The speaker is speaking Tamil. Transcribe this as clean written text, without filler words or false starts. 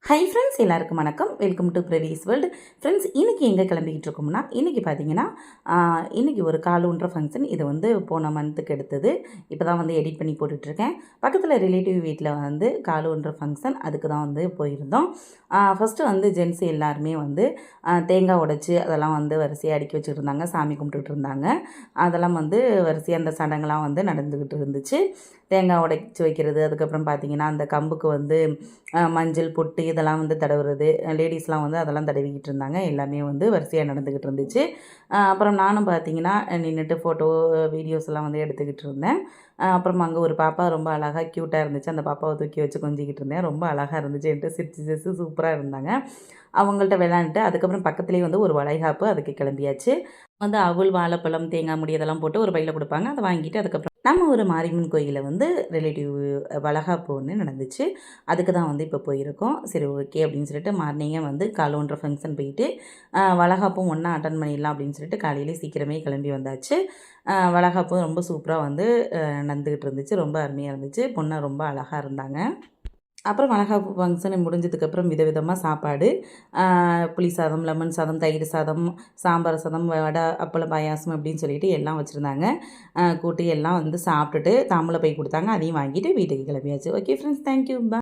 ஹை ஃப்ரெண்ட்ஸ், எல்லாருக்கும் வணக்கம். Welcome to Pravees world. Friends, இன்றைக்கி எங்கே கிளம்பிக்கிட்டு இருக்கோம்னா, இன்றைக்கி பார்த்தீங்கன்னா இன்றைக்கி ஒரு காலூன்ற ஃபங்க்ஷன். இது வந்து போன மந்த்துக்கு எடுத்தது. இப்போ தான் வந்து எடிட் பண்ணி போட்டுட்ருக்கேன். பக்கத்தில் ரிலேட்டிவ் வீட்டில் வந்து காலூன்ற ஃபங்க்ஷன், அதுக்கு தான் வந்து போயிருந்தோம். ஃபஸ்ட்டு வந்து ஜென்ஸ் எல்லாருமே வந்து தேங்காய் உடைச்சி அதெல்லாம் வந்து வரிசையாக அடுக்கி வச்சுருந்தாங்க. சாமி கும்பிட்டுட்டு இருந்தாங்க. அதெல்லாம் வந்து வரிசையாக அந்த சடங்கெல்லாம் வந்து நடந்துக்கிட்டு இருந்துச்சு. தேங்காய் உடைச்சி வைக்கிறது, அதுக்கப்புறம் பார்த்திங்கன்னா அந்த கம்புக்கு வந்து மஞ்சள் பொட்டு இதெல்லாம் வந்து தடவுறது, லேடிஸ்லாம் வந்து அதெல்லாம் தடவிக்கிட்டு இருந்தாங்க. எல்லாமே வந்து வரிசையாக நடந்துக்கிட்டு இருந்துச்சு. அப்புறம் நானும் பார்த்திங்கன்னா நின்றுட்டு ஃபோட்டோ வீடியோஸ் எல்லாம் வந்து எடுத்துக்கிட்டு இருந்தேன். அப்புறம் அங்கே ஒரு பாப்பா ரொம்ப அழகாக க்யூட்டாக இருந்துச்சு. அந்த பாப்பாவை தூக்கி வச்சு கொஞ்சிக்கிட்டு இருந்தேன். ரொம்ப அழகாக இருந்துச்சு. என்கிட்ட சிரிச்சு சூப்பராக இருந்தாங்க. அவங்கள்ட்ட விளையாண்டுட்டு அதுக்கப்புறம் பக்கத்துலேயே வந்து ஒரு வளைகாப்பு, அதுக்கு கிளம்பியாச்சு. வந்து அவுள், வாழைப்பழம், தேங்காய் மூடி இதெல்லாம் போட்டு ஒரு பையில் கொடுப்பாங்க. அதை வாங்கிட்டு அதுக்கப்புறம் நம்ம ஒரு மாரியம்மன் கோயிலில் வந்து ரிலேட்டிவ் வளைகாப்பு ஒன்று நடந்துச்சு. அதுக்கு தான் வந்து இப்போ போயிருக்கோம். சரி, ஓகே அப்படின்னு சொல்லிட்டு மார்னிங்கே வந்து காலோன்ற ஃபங்க்ஷன் போயிட்டு வளைகாப்பும் ஒன்றா அட்டன் பண்ணிடலாம் அப்படின்னு சொல்லிட்டு காலையிலே சீக்கிரமே கிளம்பி வந்தாச்சு. வளைகாப்பும் ரொம்ப சூப்பராக வந்து நடந்துக்கிட்டு இருந்துச்சு. ரொம்ப அருமையாக இருந்துச்சு. பொண்ணு ரொம்ப அழகாக இருந்தாங்க. அப்புறம் வளைகாப்பு ஃபங்க்ஷன் முடிஞ்சதுக்கப்புறம் விதவிதமாக சாப்பாடு, புளி சாதம், லெமன் சாதம், தயிர் சாதம், சாம்பார் சாதம், வடை, அப்பளம், பாயாசம் அப்படின்னு சொல்லிட்டு எல்லாம் வச்சுருந்தாங்க. கூட்டி எல்லாம் வந்து சாப்பிட்டுட்டு தாம்பூல பை கொடுத்தாங்க. அதையும் வாங்கிட்டு வீட்டுக்கு கிளம்பியாச்சு. ஓகே ஃப்ரெண்ட்ஸ், தேங்க்யூ, பாய்.